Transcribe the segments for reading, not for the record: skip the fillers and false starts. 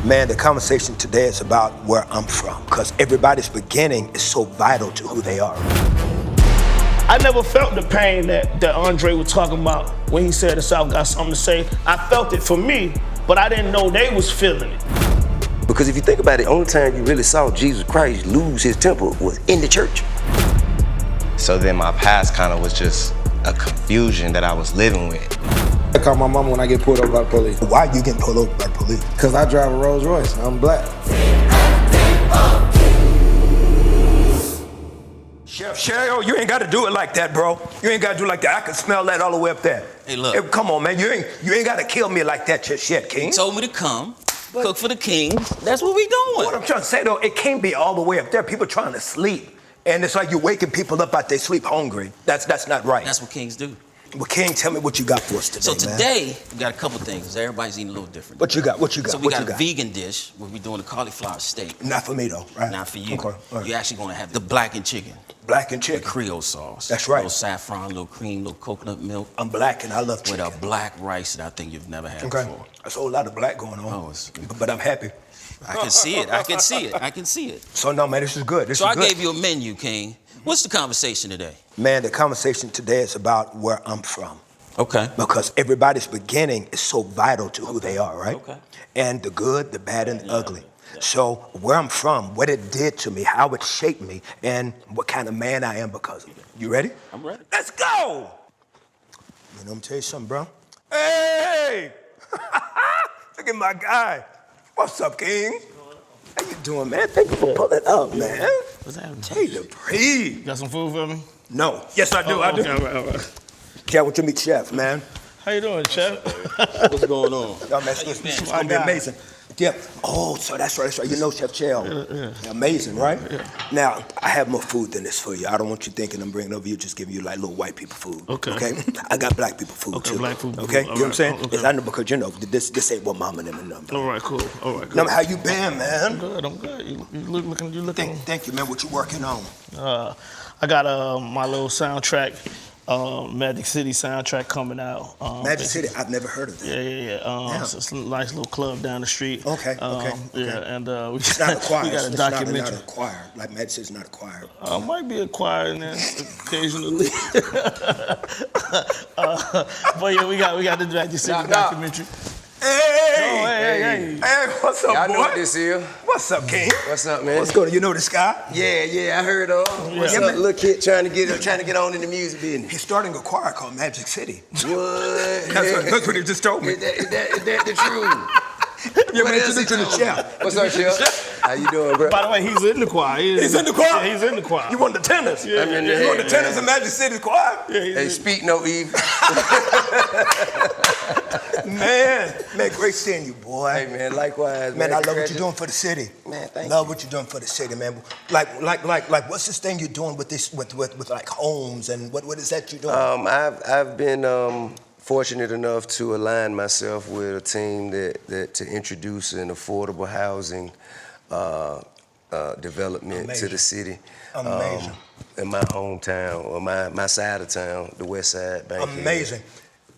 Man, the conversation today is about where I'm from, because everybody's beginning is so vital to who they are. I never felt the pain that Andre was talking about when he said the South got something to say. I felt it for me, but I didn't know they was feeling it. Because if you think about it, the only time you really saw Jesus Christ lose his temper was in the church. So then my past kind of was just a confusion that I was living with. I call my mama when I get pulled over by the police. Why are you getting pulled over by the police? Because I drive a Rolls Royce. I'm black. Chef Cheryl, you ain't got to do it like that, bro. You ain't got to do it like that. I can smell that all the way up there. Hey, look. Hey, come on, man. You ain't got to kill me like that just yet, King. You told me to come, cook for the king. That's what we doing. What I'm trying to say, though, it can't be all the way up there. People trying to sleep. And it's like you're waking people up out they sleep hungry. That's not right. That's what kings do. Well, King, tell me what you got for us today, So today, man. we got a couple things. Everybody's eating a little different. What you got? What you got? So we what got you a got? vegan dish where we're doing a cauliflower steak. Not for me, though, right? Not for you. Okay, right. You're actually going to have the blackened chicken. Blackened chicken. With Creole sauce. That's right. A little saffron, a little cream, a little coconut milk. I'm black and I love chicken. With a black rice that I think you've never had before. There's a whole lot of black going on. Oh, but I'm happy. I can see it. I can see it. I can see it. So no, man, this is good. So I gave you a menu, King. What's the conversation today? Man, the conversation today is about where I'm from. Okay. Because everybody's beginning is so vital to who they are, right? Okay. And the good, the bad, and the ugly. Yeah. So where I'm from, what it did to me, how it shaped me, and what kind of man I am because of it. You ready? I'm ready. Let's go! You know, I'm tell you something, bro. Hey! Look at my guy. What's up, King? How you doing, man? Thank you for pulling up, man. What's happening? Hey, Dupri. Got some food for me? No. Yes, I do. I do. Okay, all right. Can't wait to meet Chef, man. How you doing, Chef? What's going on? Yo, man, it's gonna be amazing. Yeah. Oh, so that's right. You know Chef Chell. Yeah. Amazing, right? Yeah. Now, I have more food than this for you. I don't want you thinking I'm bringing over you, just giving you like little white people food. Okay. I got black people food too. Black food. Okay. You know what I'm saying? Okay. I know because you know this ain't what mama and them know. All right, cool. All right, cool. Now, how you been, man? I'm good. You looking. Thank you, man. What you working on? I got my little soundtrack. Magic City soundtrack coming out. Magic City, I've never heard of that. Yeah. It's a nice little club down the street. Okay. Yeah, and it's not acquired. We got a it's documentary. Not acquired. Like Magic City's not acquired. Might be acquired occasionally. But yeah, we got the Magic City documentary. Hey, what's up, Y'all boy? know what this is. What's up, King? What's up, man? What's going on? You know this guy? Yeah, I heard of. What's up, man? little kid trying to get on in the music business? He's starting a choir called Magic City. What? That's what he just told me. Is that the truth? You're introducing the chef. What's up, chef? How you doing, bro? By the way, he's in the choir. He's in the choir? Yeah, he's in the choir. You want the tenors? Yeah, You want the tenors in Magic City's choir? Yeah, Hey, speak no evil. Man, great seeing you, boy. Hey, man, likewise, Man, I love what you're doing for the city. Man, thank Love what you're doing for the city, man. Like, what's this thing you're doing with this, with like homes and what is that you're doing? I've been fortunate enough to align myself with a team that to introduce an affordable housing development to the city. Amazing. In my hometown, or my side of town, the West Side Bank. Amazing.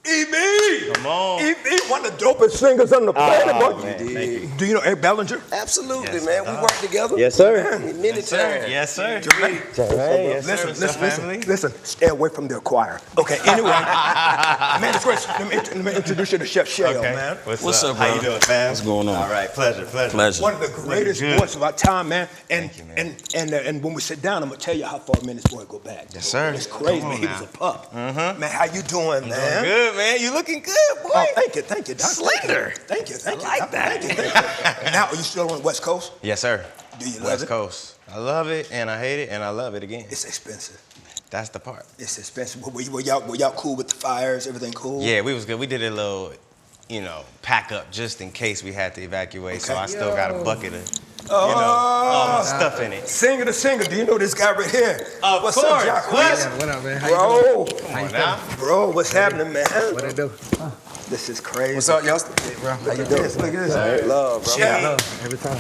E.B. Come on. E.B. one of the dopest singers on the planet. Man. Do you know Eric Bellinger? Absolutely, yes, man. We worked together. Yes, sir. Many times. Yes, sir. Listen. Stay away from their choir. Okay. Anyway, man, it's great. Let me introduce you to Chef Shell, man. What's up, bro? How you doing, fam? What's going on? All right, pleasure. One of the greatest voices of our time, man. And when we sit down, I'm gonna tell you how far me and this boy go back. Yes, sir. It's crazy, man. He was a pup. Man, how you doing, man? Good, man. You looking good, boy. Oh, thank you, Doc. Slender. Thank you. I like that. Thank you. Now, are you still on the West Coast? Yes, sir. Do you love West it? Coast. I love it, and I hate it, and I love it again. It's expensive. That's the part. It's expensive. Were y'all cool with the fires? Everything cool? Yeah, we was good. We did a little, pack up just in case we had to evacuate. Okay. So I still got a bucket of, all my stuff in it. Singer to singer. Do you know this guy right here? What's up, course. Jacquees? What up, man? Bro. Come on now. Bro, what's happening, man? What I do? This is crazy. What's up, y'all? Bro. How you doing? Look at this. Hey, love, bro. Chef. Every time.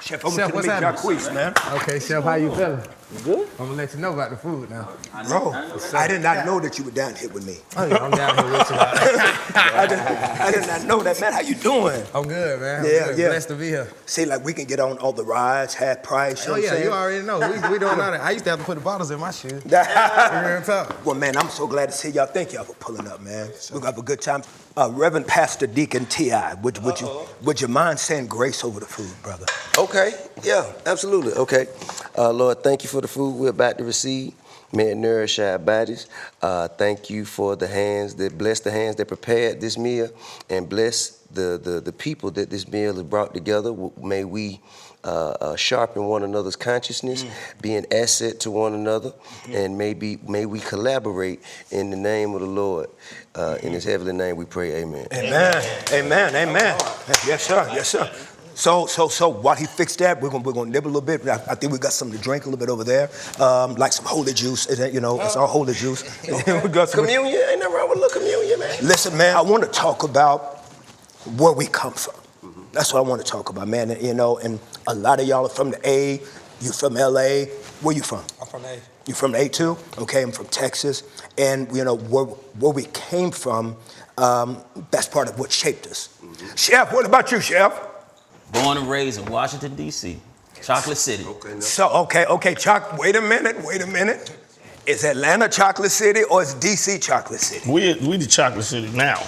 Chef, I'm going to meet happening? Jacquees, man. Okay, Chef, how you feeling? You good? I'm gonna let you know about the food now. Bro, I did not know that you were down here with me. Oh, yeah, I'm down here with you. I did not know that, man. How you doing? I'm good, man. I'm Yeah, good. yeah. Blessed to be here. See, like we can get on all the rides, half price. You know Oh, yeah, what I'm you saying? already know. We doing all that. I used to have to put the bottles in my shoes. Real talk. Well, man, I'm so glad to see y'all. Thank y'all for pulling up, man. We're gonna have a good time. Reverend Pastor Deacon T.I., would you mind saying grace over the food, brother? Okay, yeah, absolutely. Okay. Lord, thank you for the food we're about to receive. May it nourish our bodies. Thank you for the hands that prepared this meal, and bless the people that this meal has brought together. May we sharpen one another's consciousness, be an asset to one another, and may we collaborate in the name of the Lord. In His heavenly name we pray, amen. Amen. Amen. Amen. Yes, sir. Yes, sir. So while he fixed that, we're gonna nibble a little bit. I think we got something to drink a little bit over there, like some holy juice. It's all holy juice. We got some Communion, ain't nothing wrong with a little communion, man. Listen, man, I want to talk about where we come from. That's what I want to talk about, man. And a lot of y'all are from the A. You from LA. Where you from? I'm from A. You from the A too? Okay, I'm from Texas. And where we came from, that's part of what shaped us. Chef, what about you, Chef? Born and raised in Washington, D.C., Chocolate City. Okay, wait a minute. Is Atlanta Chocolate City or is D.C. Chocolate City? We the Chocolate City now.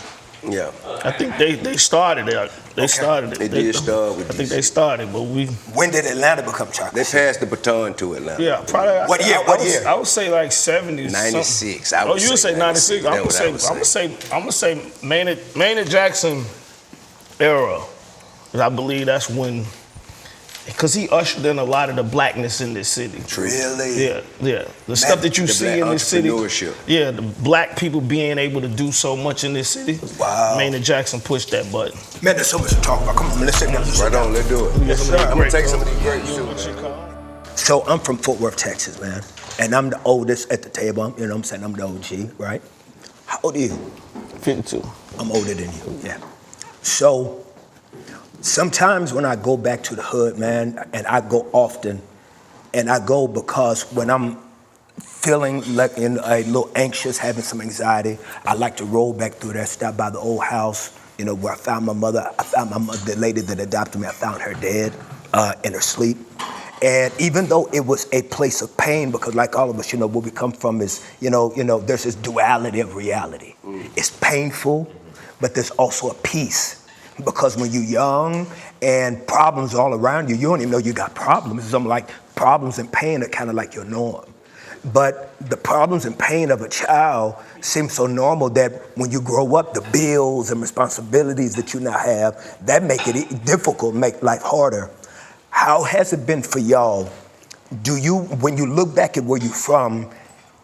Yeah. I think they started there. They started it. They did start with I think DC. they started, but we. When did Atlanta become chocolate? They passed the baton to Atlanta. Yeah, probably. What year? I would say like 70s. 96. Oh, you would say 96. I'm gonna say Maynard Jackson era. I believe that's when, because he ushered in a lot of the blackness in this city. Really? Yeah. The stuff that you see in this city. Entrepreneurship. Yeah, the black people being able to do so much in this city. Wow. Maynard Jackson pushed that button. Man, there's so much to talk about. Come on, let's sit down. Right on, let's do it. Yes, sir. I'm gonna take some of these grapes too, man. So I'm from Fort Worth, Texas, man. And I'm the oldest at the table. You know what I'm saying? I'm the OG, right? How old are you? 52. I'm older than you, yeah. So sometimes when I go back to the hood, man, and I go often, and I go because when I'm feeling like a little anxious, having some anxiety, I like to roll back through there, stop by the old house, where I found my mother. I found my mother, the lady that adopted me, I found her dead in her sleep. And even though it was a place of pain, because like all of us, where we come from is, there's this duality of reality. It's painful, but there's also a peace. Because when you're young and problems all around you, you don't even know you got problems. Something like problems and pain are kind of like your norm. But the problems and pain of a child seem so normal that when you grow up, the bills and responsibilities that you now have, that make it difficult, make life harder. How has it been for y'all? When you look back at where you're from,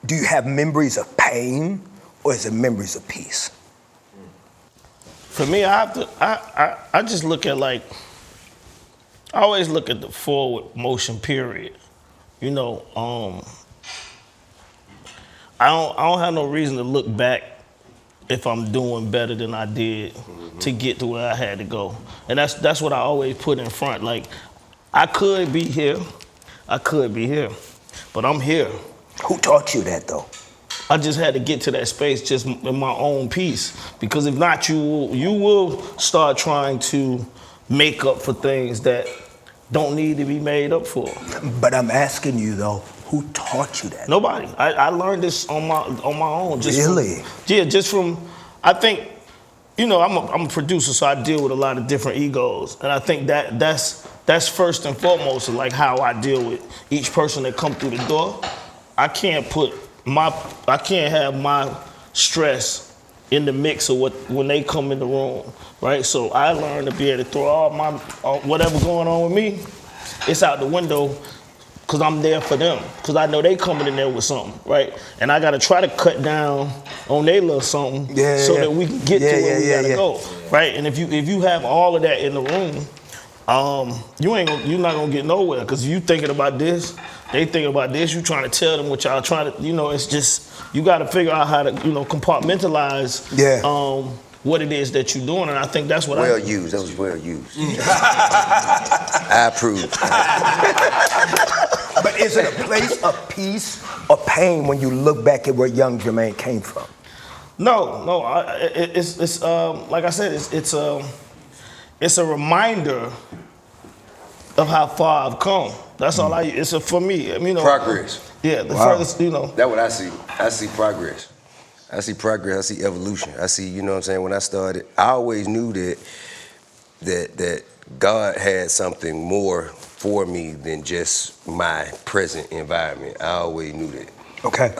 do you have memories of pain or is it memories of peace? For me, I just look at I always look at the forward motion period. I don't have no reason to look back if I'm doing better than I did to get to where I had to go. And that's what I always put in front. Like, I could be here, but I'm here. Who taught you that though? I just had to get to that space just in my own peace. Because if not, you will start trying to make up for things that don't need to be made up for. But I'm asking you though, who taught you that? Nobody. I learned this on my own. Really? I think, I'm a producer, so I deal with a lot of different egos. And I think that's first and foremost like how I deal with each person that come through the door. I can't have my stress in the mix of when they come in the room, right? So I learned to be able to throw all whatever going on with me, it's out the window because I'm there for them. Because I know they coming in there with something, right? And I got to try to cut down on their little something that we can get to where we got to go, right? And if you have all of that in the room, you're not gonna get nowhere because you thinking about this, they thinking about this. You trying to tell them what y'all trying to, it's just you got to figure out how to, compartmentalize what it is that you're doing, and I think that's what well used. That was well used. I approve. is it a place of peace or pain when you look back at where young Jermaine came from? No. It's like I said, it's a reminder of how far I've come. That's all it's for me. You know, progress. Yeah, the furthest, you know. That's what I see. I see progress. I see progress. I see evolution. I see, you know what I'm saying. When I started, I always knew that God had something more for me than just my present environment. I always knew that. Okay.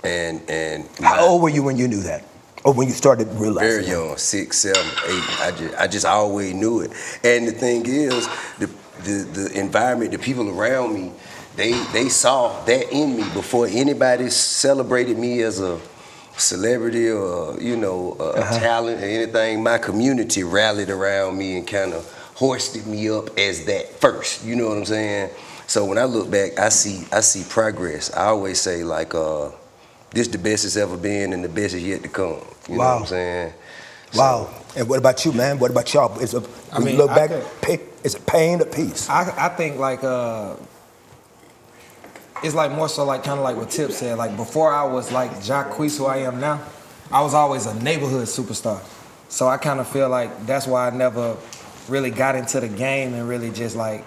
And how old were you when you knew that? Or when you started realizing? Very young, 6, 7, 8. I just always knew it. And the thing is, the environment, the people around me, they saw that in me before anybody celebrated me as a celebrity or a talent or anything. My community rallied around me and kind of hoisted me up as that first. You know what I'm saying? So when I look back, I see progress. I always say like, this the best it's ever been and the best is yet to come. You know what I'm saying? Wow. And what about you, man? What about y'all? Is it pain or peace? I think like it's like more so like kind of like what Tip said. Like before I was like Jacquees, who I am now, I was always a neighborhood superstar. So I kind of feel like that's why I never really got into the game and really just like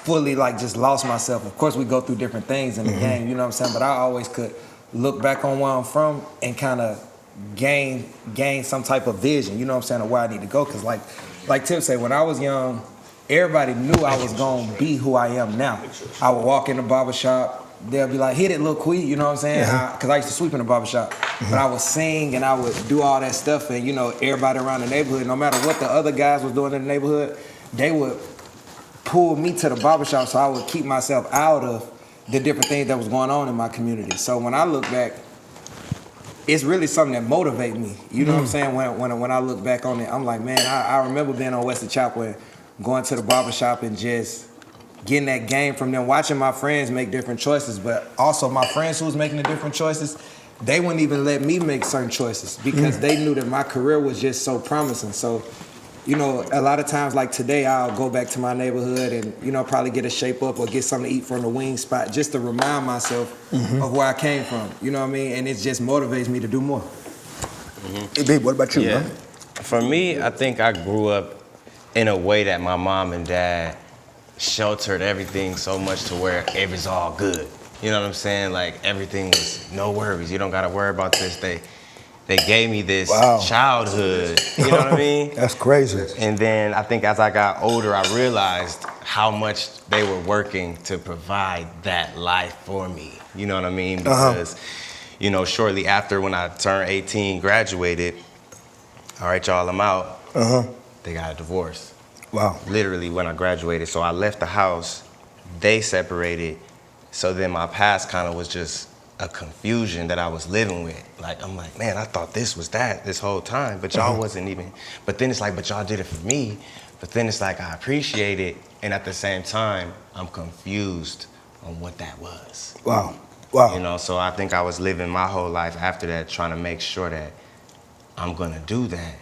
fully like just lost myself. Of course we go through different things in the game, you know what I'm saying? But I always could look back on where I'm from and kind of gain some type of vision, you know what I'm saying, of where I need to go. Cause like Tip said, when I was young, everybody knew I was gonna be who I am now. I would walk in the barbershop, they'll be like, hit it, Lil Quee, you know what I'm saying? Cause I used to sweep in the barbershop. But I would sing and I would do all that stuff and everybody around the neighborhood, no matter what the other guys was doing in the neighborhood, they would pull me to the barbershop so I would keep myself out of the different things that was going on in my community. So when I look back, it's really something that motivates me. You know what I'm saying? When I look back on it, I'm like, man, I remember being on Western Chapel and going to the barbershop and just getting that game from them, watching my friends make different choices, but also my friends who was making the different choices, they wouldn't even let me make certain choices because they knew that my career was just so promising. So, a lot of times like today, I'll go back to my neighborhood and, probably get a shape up or get something to eat from the wing spot just to remind myself of where I came from. You know what I mean? And it just motivates me to do more. Hey, babe, what about you, man? For me, I think I grew up in a way that my mom and dad sheltered everything so much to where it was all good. You know what I'm saying? Like everything was no worries. You don't got to worry about this. They gave me this childhood, you know what I mean? That's crazy. And then I think as I got older, I realized how much they were working to provide that life for me. You know what I mean? Because, shortly after when I turned 18, graduated, all right, y'all, I'm out. They got a divorce. Wow. Literally when I graduated. So I left the house, they separated. So then my past kind of was just a confusion that I was living with. Like, I'm like, man, I thought this was that this whole time, but y'all wasn't even, but then it's like, but y'all did it for me. But then it's like, I appreciate it. And at the same time, I'm confused on what that was. Wow. So I think I was living my whole life after that, trying to make sure that I'm gonna do that,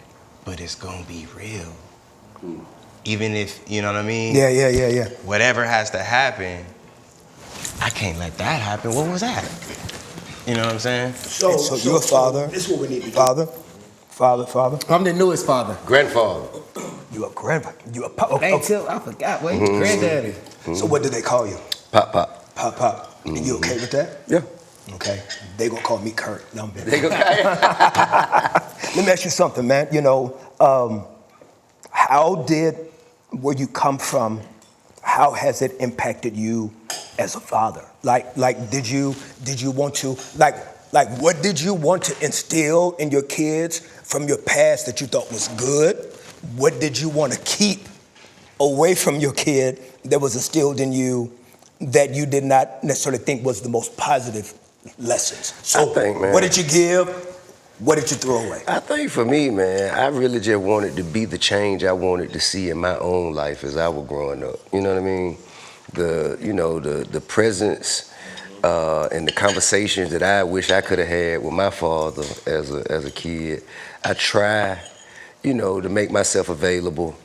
but it's gonna be real. Even if, you know what I mean? Yeah. Whatever has to happen, I can't let that happen. What was that? You know what I'm saying? So you're a father. This is what we need to do. Father. I'm the newest father. Grandfather. You a grandpa. You a pop. Hey, Tip, I forgot. Wait, granddaddy. So what do they call you? Pop. Pop. And you okay with that? Yeah. Okay. They gonna call me Kirk. No, I'm They go. Let me ask you something, man. Where you come from, how has it impacted you as a father? Like, did you want to, what did you want to instill in your kids from your past that you thought was good? What did you want to keep away from your kid that was instilled in you that you did not necessarily think was the most positive lessons? So, I think, man, what did you give? What did you throw away? I think for me, man, I really just wanted to be the change I wanted to see in my own life as I was growing up. You know what I mean? The presence and the conversations that I wish I could have had with my father as a kid. I try, to make myself available.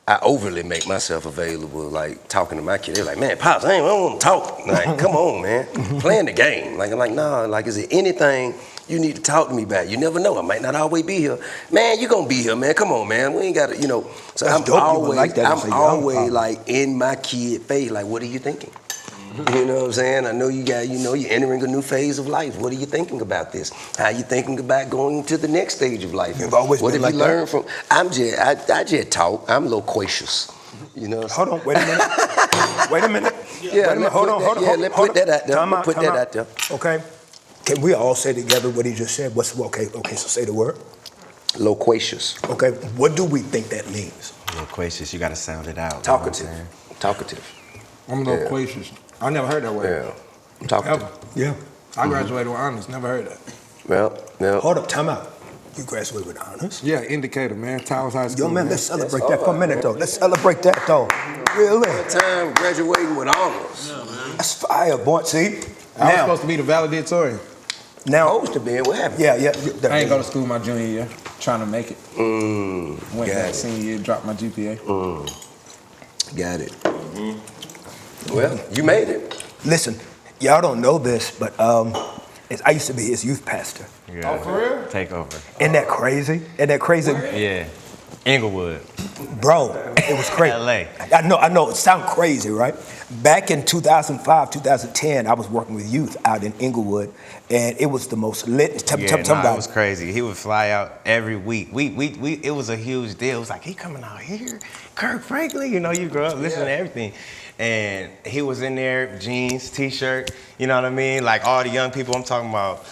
I overly make myself available, like talking to my kid. They're like, man, Pops, I don't want to talk. Like, come on, man. Playing the game. Like, I'm like, nah, like, is there anything you need to talk to me about? You never know. I might not always be here. Man, you gonna be here, man. Come on, man. We ain't got to, you know. So That's I'm dope. always, Like that. I'm always like in my kid face, like, what are you thinking? You know what I'm saying? I know you got, you know, you're entering a new phase of life. What are you thinking about this? How you thinking about going to the next stage of life? You've always what been have like you learned from? I just talk. I'm loquacious. You know. Hold on, wait a minute. Wait a minute. Yeah, wait a minute. Hold on. Let's put that out there. Time Put that out there. Okay. Can we all say together what he just said? Okay, so say the word. Loquacious. Okay, what do we think that means? Loquacious, you gotta sound it out. Talkative. Talkative. I'm loquacious. I never heard that word. Yeah. Talkative. Yeah. I graduated with honors. Never heard that. Well. Hold up, time out. You graduated with honors? Yeah, indicator, man. Towers High School. Yo, man, let's celebrate that for a minute, though. Let's celebrate that, though. Really? Time graduating with honors. Yeah, man. That's fire, boy. See? I was Now, supposed to be the valedictorian. Supposed to be. What happened? yeah. I ain't go to school my junior year, trying to make it. Went got back it. senior year, dropped my GPA. Got it. Well, you made it. Listen, y'all don't know this, but I used to be his youth pastor. Yeah. Oh, for real? Take over. Isn't that crazy? Isn't that crazy? Yeah. Inglewood. Bro, it was crazy. LA. I know, it sounds crazy, right? Back in 2005, 2010, I was working with youth out in Inglewood, and it was the most lit. It was crazy. He would fly out every week. It was a huge deal. It was like, he coming out here? Kirk Franklin, you know, you grew up listening to everything. And he was in there, jeans, t-shirt, you know what I mean? Like all the young people, I'm talking about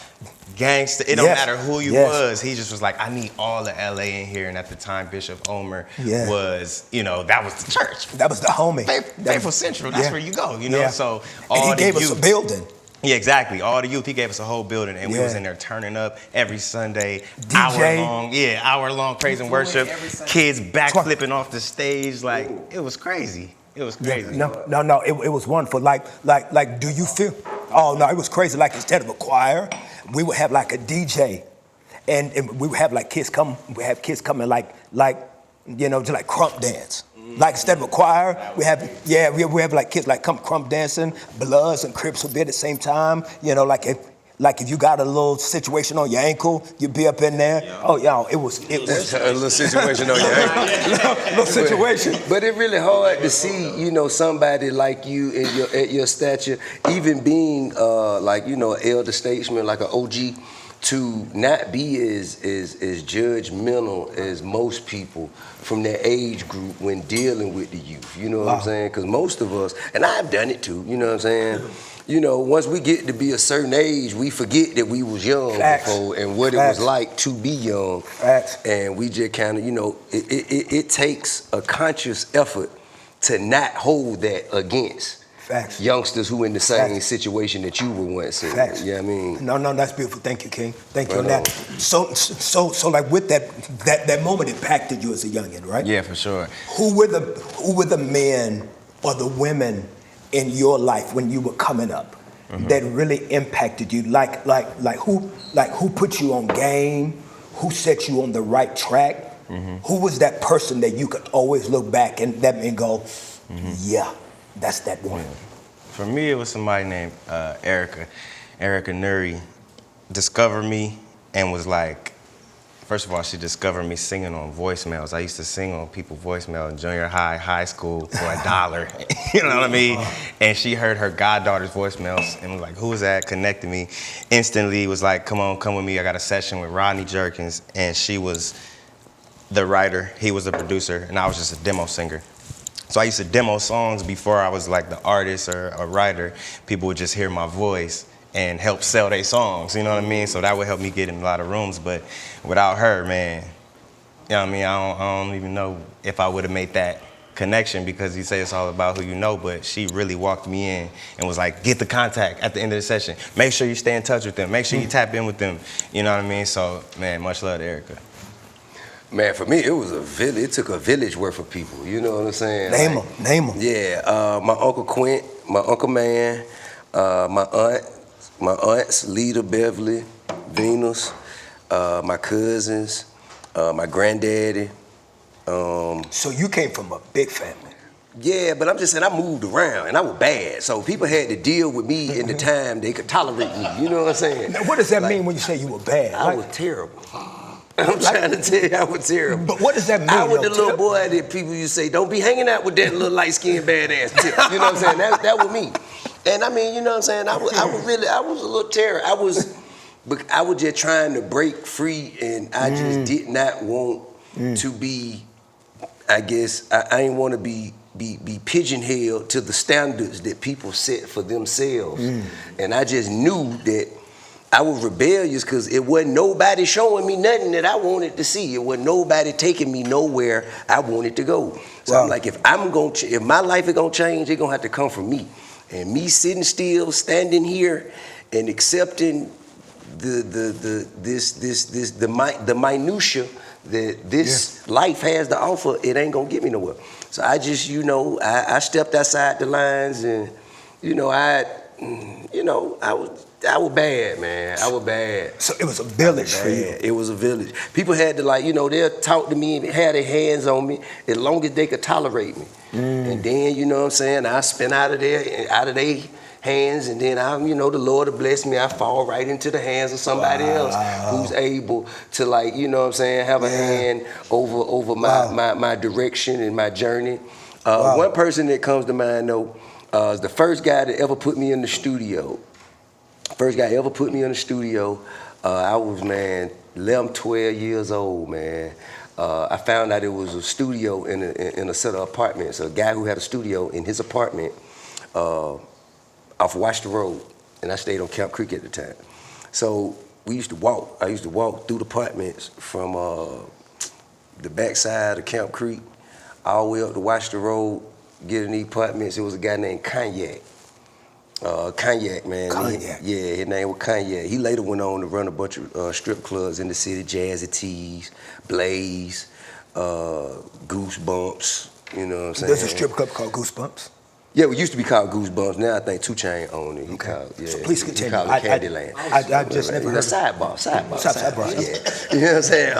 gangster. It don't matter who you was. He just was like, I need all the LA in here. And at the time, Bishop Omer was, you know, that was the church. That was the homie. Faithful Central, that's where you go, you know? So all and he gave us a building. Yeah, exactly. All the youth, he gave us a whole building, and we was in there turning up every Sunday, DJ. hour long praise and worship. Kids backflipping off the stage, like it was crazy. It was crazy. No, it was wonderful. Like, do you feel? Oh no, it was crazy. Like instead of a choir, we would have like a DJ, and we would have like kids come. We have kids coming like you know, just like crump dance. Like instead of a choir, we have like kids like come crump dancing. Bloods and Crips would be at the same time. You know, like if you got a little situation on your ankle, you'd be up in there. Yeah. Oh, y'all, it was a little situation on your ankle. little situation. But it's really hard to see, you know, somebody like you at your stature, even being like, you know, an elder statesman, like an OG, to not be as judgmental as most people from their age group when dealing with the youth. You know what I'm saying? Because most of us, and I've done it too, you know what I'm saying? You know, once we get to be a certain age, we forget that we was young before and what it was like to be young. And we just kind of, you know, it takes a conscious effort to not hold that against youngsters who in the same situation that you were once in. You know what I mean? No, that's beautiful. Thank you, King. Thank you on that. So like with that moment impacted you as a youngin', right? Yeah, for sure. Who were the men or the women in your life when you were coming up that really impacted you? Like who put you on game? Who set you on the right track? Who was that person that you could always look back and go, yeah, that's that one? For me, it was somebody named Erica Nuri. Discovered me and was like, first of all, she discovered me singing on voicemails. I used to sing on people's voicemail in junior high, high school for $1. You know what I mean? And she heard her goddaughter's voicemails and was like, who is that? Connected me. Instantly was like, come with me. I got a session with Rodney Jerkins. And she was the writer, he was the producer, and I was just a demo singer. So I used to demo songs before I was like the artist or a writer. People would just hear my voice and help sell their songs, you know what I mean? So that would help me get in a lot of rooms. But without her, man, you know what I mean? I don't even know if I would have made that connection, because you say it's all about who you know, but she really walked me in and was like, get the contact at the end of the session. Make sure you stay in touch with them. Make sure you tap in with them. You know what I mean? So, man, much love to Erica. Man, for me, it was a village. It took a village worth of people. You know what I'm saying? Name them. Yeah, my Uncle Quint, my Uncle Man, my aunts, Lita, Beverly, Venus, my cousins, my granddaddy, So you came from a big family. Yeah, but I'm just saying I moved around and I was bad. So people had to deal with me in the time they could tolerate me. You know what I'm saying? Now, what does that mean when you say you were bad? I was terrible. I'm trying to tell you I was terrible. But what does that mean? I was the little boy that people used to say, don't be hanging out with that little light-skinned badass tip. You know what I'm saying? That was me. And I mean, you know what I'm saying? I was a little terror. I was just trying to break free, and I just did not want to be, I guess, I didn't want to be pigeonholed to the standards that people set for themselves. And I just knew that I was rebellious because it wasn't nobody showing me nothing that I wanted to see. It wasn't nobody taking me nowhere I wanted to go. So I'm like, if my life is gonna change, it's gonna have to come from me. And me sitting still, standing here, and accepting the minutia that this life has to offer, it ain't gonna get me nowhere. So I just, I stepped outside the lines, and I was bad, man. I was bad. So it was a village for you. It was a village. People had to they'll talk to me and have their hands on me as long as they could tolerate me. And then, you know what I'm saying, I spin out of their hands, and then the Lord will bless me. I fall right into the hands of somebody else who's able to have a hand over my direction and my journey. One person that comes to mind though is the first guy that ever put me in the studio. First guy ever put me in the studio, I was, 11, 12 years old, man. I found out it was a studio in a set of apartments. A guy who had a studio in his apartment off Washington Road, and I stayed on Camp Creek at the time. So we used to walk. I used to walk through the apartments from the backside of Camp Creek all the way up to Washington Road, get in the apartments. It was a guy named Cognac. Cognac, man. Cognac. His name was Cognac. He later went on to run a bunch of strip clubs in the city, Jazzy Tees, Blaze, Goosebumps, you know what I'm saying? There's a strip club called Goosebumps. Yeah, it used to be called Goosebumps. Now I think 2 Chainz owned it. So please continue. He called it Candyland. I just never heard of it. Sidebar. Yeah. You know what I'm saying?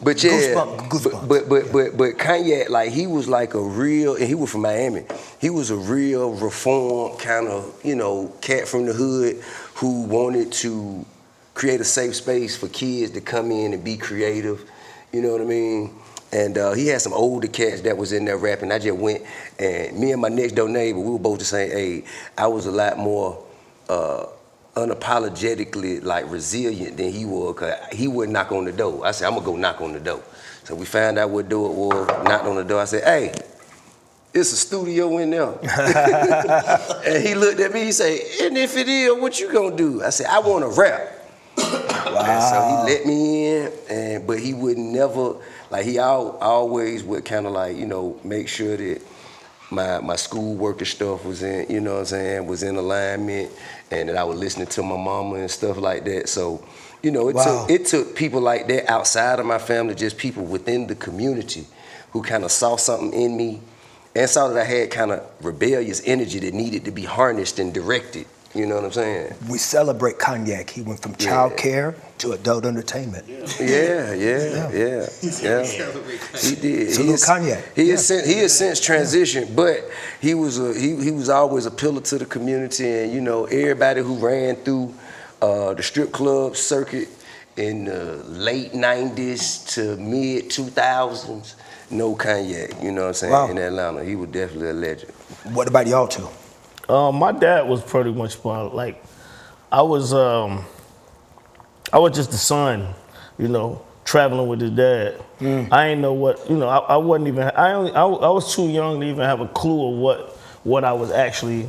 But yeah, Goosebumps. but Kanye, he was like a real, and he was from Miami. He was a real reformed kind of, cat from the hood who wanted to create a safe space for kids to come in and be creative. You know what I mean? And he had some older cats that was in there rapping. I just went, and me and my next door neighbor, we were both the same age. I was a lot more unapologetically resilient than he was, because he wouldn't knock on the door. I said, I'm gonna go knock on the door. So we found out what door it was, knocked on the door. I said, hey, it's a studio in there. And he looked at me, he said, and if it is, what you gonna do? I said, I wanna rap. And so he let me in, but he would never, he always would kind of make sure that my schoolwork and stuff was in, was in alignment, and that I was listening to my mama and stuff like that. So, it took people like that outside of my family, just people within the community who kind of saw something in me and saw that I had kind of rebellious energy that needed to be harnessed and directed. You know what I'm saying? We celebrate Cognac. He went from child care to adult entertainment. Yeah. He did. Salute Cognac. He has since transitioned, but he was always a pillar to the community, and everybody who ran through the strip club circuit in the late '90s to mid 2000s know Cognac. You know what I'm saying? Wow. In Atlanta, he was definitely a legend. What about y'all two? My dad was pretty much I was just the son, traveling with his dad. I ain't know what, I wasn't even, I was too young to even have a clue of what I was actually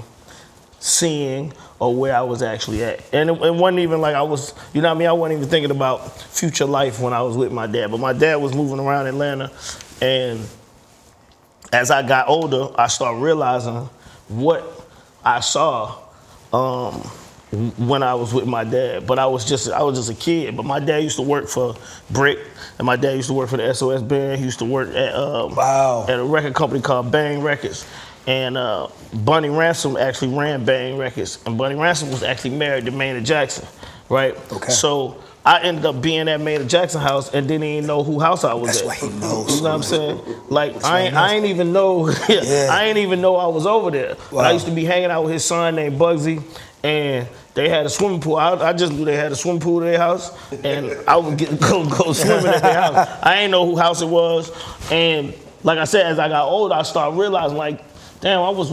seeing or where I was actually at. And it wasn't even I was, I wasn't even thinking about future life when I was with my dad. But my dad was moving around Atlanta, and as I got older, I started realizing what I saw when I was with my dad, but I was just a kid. But my dad used to work for Brick, and my dad used to work for the SOS Band. He used to work at a record company called Bang Records, and Bunny Ransom actually ran Bang Records, and Bunny Ransom was actually married to Maynard Jackson. right? Okay. So I ended up being at Maynard Jackson house and didn't even know who house I was That's at. why he knows. You know what I'm saying? Like I ain't even know. Yeah. I ain't even know I was over there. Wow. But I used to be hanging out with his son named Bugsy, and they had a swimming pool. I just knew they had a swimming pool at their house, and I would go swimming at their house. I ain't know who house it was, and like I said, as I got older, I started realizing like, damn, I was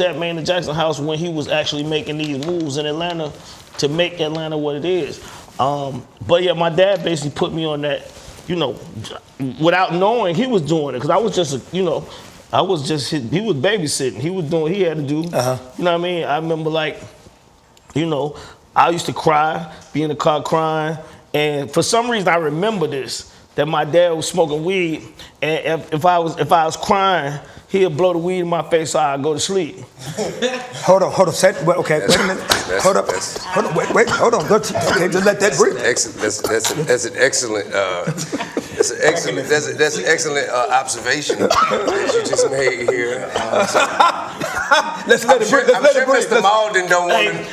at Maynard Jackson house when he was actually making these moves in Atlanta to make Atlanta what it is. But yeah, my dad basically put me on that, you know, without knowing he was doing it, because I was just, he was babysitting. He was doing what he had to do. You know what I mean? I remember like, you know, I used to cry, be in the car crying, and for some reason I remember this, that my dad was smoking weed, and if I was crying, he'd blow the weed in my face so I'd go to sleep. Hold on. Okay, wait a minute. Hold on. Okay, just let that breathe. That's an excellent observation that you just made here. Let's let it breathe. I'm sure Mr. Malden don't want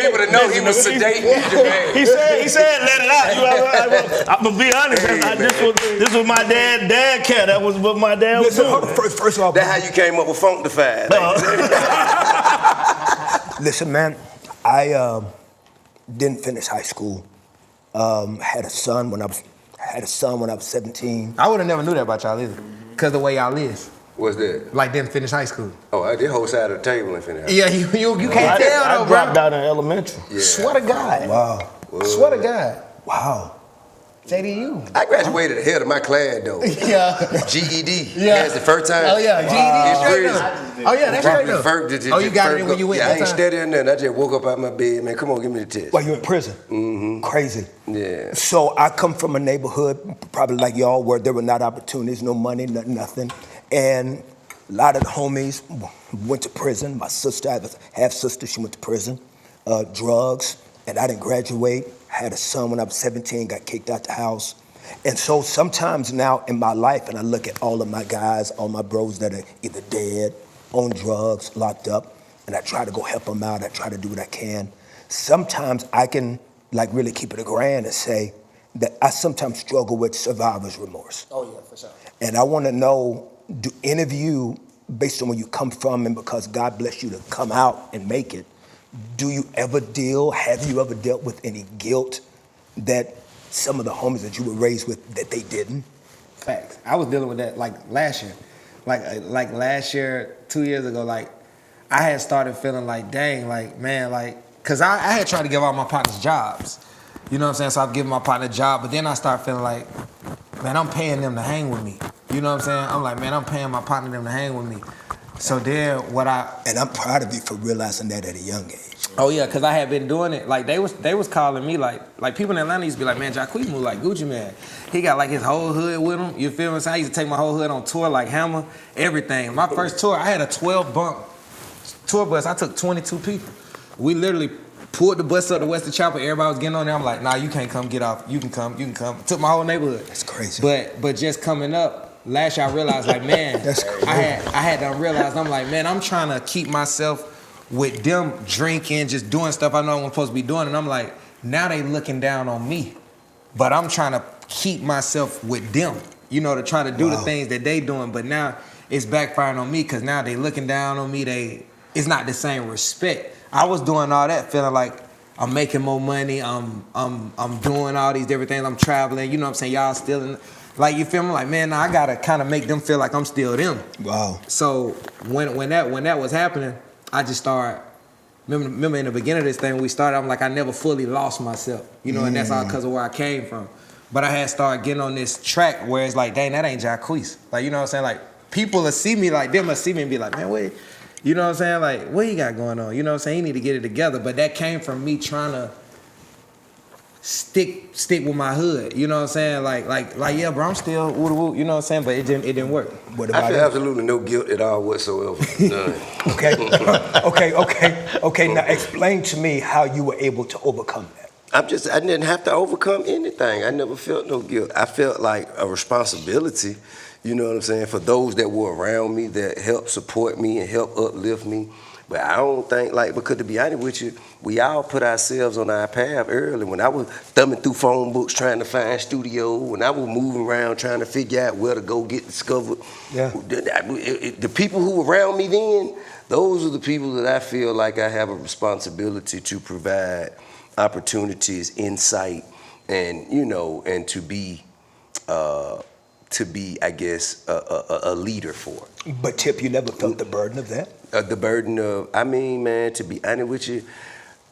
people to know he was sedating Jermaine. He said, let it out. I'm gonna be honest. This was my dad cat. That was what my dad was doing. Hold on. First of all, That's how you came up with Funkdafied. listen, man. I didn't finish high school. Had a son when I was 17. I would have never knew that about y'all either, because the way y'all is. What's that? Like, didn't finish high school. Oh, I did whole side of the table and finish. Yeah, you can't tell I though, dropped bro. out in elementary. Yeah. Swear to God. Wow. Swear to God. Wow. JDU. I graduated ahead of my class though. Yeah. GED. Yeah. That's the first time. Oh yeah, GED is straight up. Oh yeah, that's straight up. Oh, you got it when you went I that ain't time? studying nothing. I just woke up out my bed, man. Come on, give me the test. Well, you in prison? Mm-hmm. Crazy. Yeah. So I come from a neighborhood, probably like y'all, where there were not opportunities, no money, nothing. And a lot of the homies went to prison. My sister, I have a half-sister, she went to prison. Drugs, and I didn't graduate. Had a son when I was 17, got kicked out the house. And so sometimes now in my life, and I look at all of my guys, all my bros that are either dead, on drugs, locked up, and I try to go help them out. I try to do what I can. Sometimes I can like really keep it a grand and say that I sometimes struggle with survivor's remorse. Oh yeah, for sure. And I want to know, do any of you, based on where you come from and because God bless you to come out and make it, have you ever dealt with any guilt that some of the homies that you were raised with that they didn't? Facts. I was dealing with that like last year. Like last year, 2 years ago, like I had started feeling like, dang, like, man, like, cause I had tried to give all my partners jobs. You know what I'm saying? So I've given my partner a job, but then I started feeling like, man, I'm paying them to hang with me. You know what I'm saying? I'm like, man, I'm paying my partner them to hang with me. So then And I'm proud of you for realizing that at a young age. Oh yeah, cause I had been doing it. Like they was calling me like people in Atlanta used to be like, man, Jacquees move like Gucci Man. He got like his whole hood with him. You feel me? So I used to take my whole hood on tour, like Hammer, everything. My first tour, I had a 12-bunk tour bus. I took 22 people. We literally pulled the bus up to Western Chapel. Everybody was getting on there. I'm like, nah, you can't come. Get off. You can come. Took my whole neighborhood. That's crazy. But just coming up, last year I realized like, man, That's crazy. I had to realize, I'm like, man, I'm trying to keep myself with them drinking, just doing stuff I know I'm supposed to be doing. And I'm like, now they looking down on me. But I'm trying to keep myself with them, you know, to try to do the things that they doing. But now it's backfiring on me because now they looking down on me. It's not the same respect. I was doing all that feeling like I'm making more money. I'm doing all these different things. I'm traveling. You know what I'm saying? Y'all still in, like, you feel me? Like, man, now I got to kind of make them feel like I'm still them. Wow. So when that was happening, I just started, remember in the beginning of this thing when we started, I'm like, I never fully lost myself, you know, and that's all because of where I came from. But I had started getting on this track where it's like, dang, that ain't Jacquees. Like, you know what I'm saying? Like, people will see me, like, they must see me and be like, man, wait, you know what I'm saying? Like, what you got going on? You know what I'm saying? You need to get it together. But that came from me trying to stick with my hood, you know what I'm saying? Like, yeah, bro, I'm still woo, you know what I'm saying? But it didn't work. What about I feel it? absolutely no guilt at all whatsoever. None. Okay. Now explain to me how you were able to overcome that. I didn't have to overcome anything. I never felt no guilt. I felt like a responsibility, you know what I'm saying, for those that were around me that helped support me and help uplift me. But I don't think, like, because to be honest with you, we all put ourselves on our path early. When I was thumbing through phone books trying to find studio, when I was moving around trying to figure out where to go get discovered, the people who were around me then, those are the people that I feel like I have a responsibility to provide opportunities, insight, and, you know, and to be, I guess, a leader for. But Tip, you never felt the burden of that? The burden of, I mean, man, to be honest with you,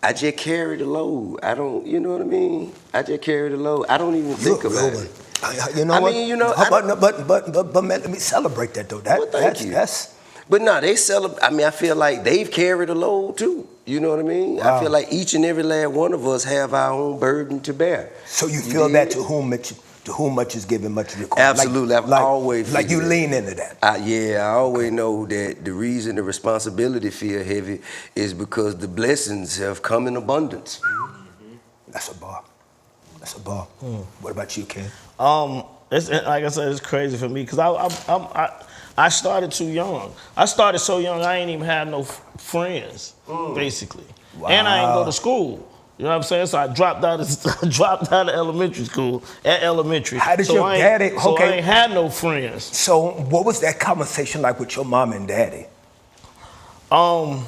I just carry the load. I don't, you know what I mean? I just carry the load. I don't even think about it. You know I what? mean, you know, but man, let me celebrate that though. Well, thank you. But no, they celebrate. I mean, I feel like they've carried a load too. You know what I mean? Wow. I feel like each and every last one of us have our own burden to bear. So you feel that to whom much is given, much is required. Absolutely. I've always like you figured lean into that. I always know that the reason the responsibility feel heavy is because the blessings have come in abundance. That's a bar. That's a bar. What about you, Ken? It's like I said, it's crazy for me because I started too young. I started so young I ain't even had no friends, basically. Wow. And I ain't go to school. You know what I'm saying? So I dropped out of elementary school at elementary. How did your daddy? So I ain't had no friends. So what was that conversation like with your mom and daddy? With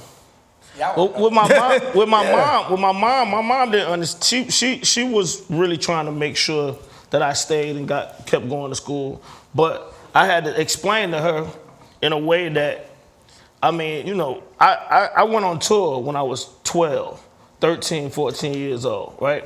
my mom didn't understand. She was really trying to make sure that I stayed and kept going to school. But I had to explain to her in a way that, I mean, you know, I went on tour when I was 12. 13, 14 years old, right?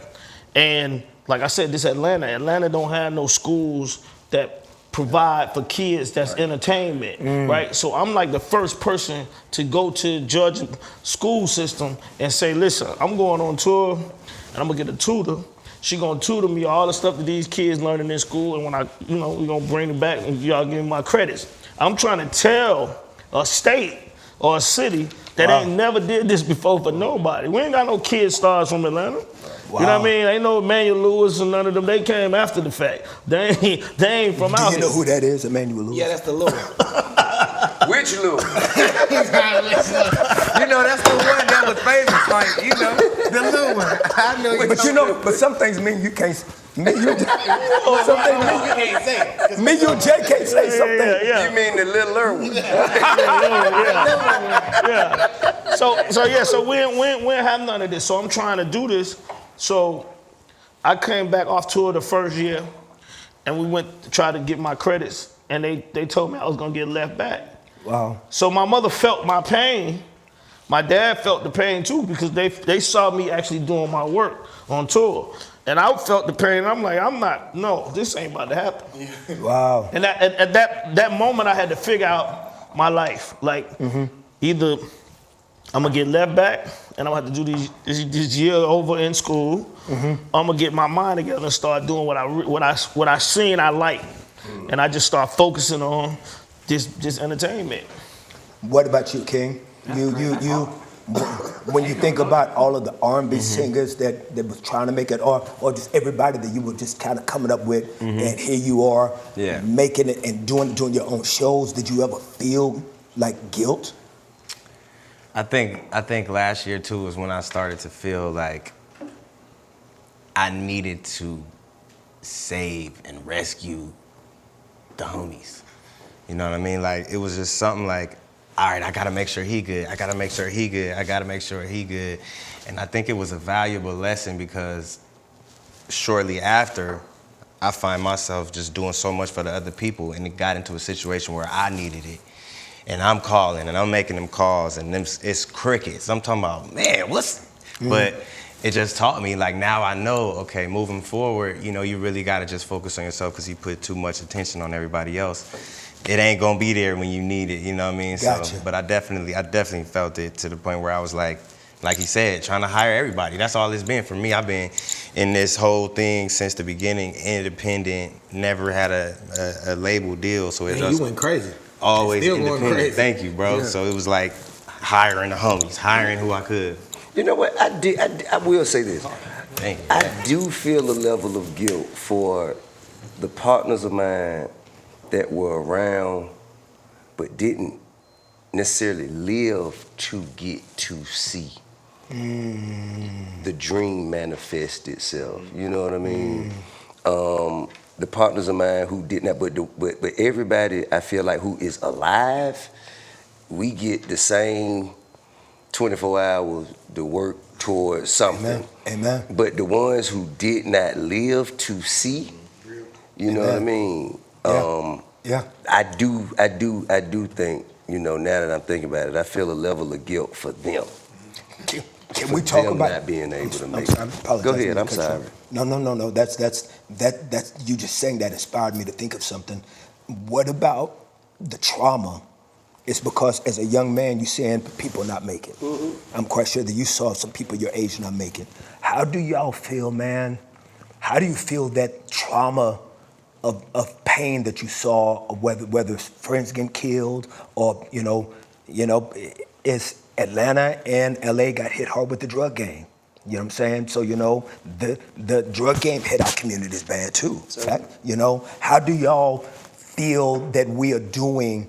And like I said, this Atlanta don't have no schools that provide for kids that's entertainment, right? So I'm like the first person to go to judge school system and say, listen, I'm going on tour and I'm gonna get a tutor. She gonna tutor me all the stuff that these kids learning in school, and when we're gonna bring it back and y'all give me my credits. I'm trying to tell a state or a city that ain't never did this before for nobody. We ain't got no kid stars from Atlanta. Wow. You know what I mean? Ain't no Emmanuel Lewis and none of them. They came after the fact. They ain't from out here. Do you know who that is, Emmanuel Lewis? Yeah, that's the Lewis. Which Lewis? You know, that's the one that was famous, like, you know, the little one. I know. But you know, but some things mean you can't. Me, you, something can't say. Me, you, Jay can't say something. Yeah. You mean the little one? Yeah. So we didn't have none of this. So I'm trying to do this. So I came back off tour the first year, and we went to try to get my credits, and they told me I was gonna get left back. Wow. So my mother felt my pain. My dad felt the pain too because they saw me actually doing my work on tour. And I felt the pain. I'm like, no, this ain't about to happen. Wow. And at that moment, I had to figure out my life. Like, either I'm gonna get left back, and I'm gonna have to do this year over in school. I'm gonna get my mind together and start doing what I seen I like, and I just start focusing on just entertainment. What about you, King? You. When you think about all of the R&B singers that was trying to make it, or just everybody that you were just kind of coming up with, and here you are making it and doing your own shows, did you ever feel like guilt? I think last year too was when I started to feel like I needed to save and rescue the homies. You know what I mean? Like, it was just something like, all right, I gotta make sure he good. I gotta make sure he good. I gotta make sure he good. And I think it was a valuable lesson because shortly after, I find myself just doing so much for the other people, and it got into a situation where I needed it. And I'm calling and I'm making them calls, and it's crickets. I'm talking about, man, but it just taught me, like, now I know, okay, moving forward, you know, you really gotta just focus on yourself because you put too much attention on everybody else. It ain't gonna be there when you need it, you know what I mean? Gotcha. So, but I definitely felt it to the point where I was like he said, trying to hire everybody. That's all it's been for me. I've been in this whole thing since the beginning, independent, never had a label deal. So it just you went crazy. Always Still independent. going crazy. Thank you, bro. Yeah. So it was like hiring the homies, hiring who I could. You know what? I will say this. Thank you. I do feel a level of guilt for the partners of mine that were around but didn't necessarily live to get to see the dream manifest itself. You know what I mean? The partners of mine who did not, but everybody I feel like who is alive, we get the same 24 hours to work towards something. Amen. But the ones who did not live to see, you know what I mean? Yeah. I do think, you know, now that I'm thinking about it, I feel a level of guilt for them. Can we talk them about not being able to make I'm it? apologize. Go ahead, I'm sorry. No. That's you just saying that inspired me to think of something. What about the trauma? It's because as a young man, you're saying people not make it. I'm quite sure that you saw some people your age not make it. How do y'all feel, man? How do you feel that trauma of pain that you saw, or whether friends getting killed, or is Atlanta and LA got hit hard with the drug game? You know what I'm saying? So the drug game hit our communities bad too. Right? How do y'all feel that we are doing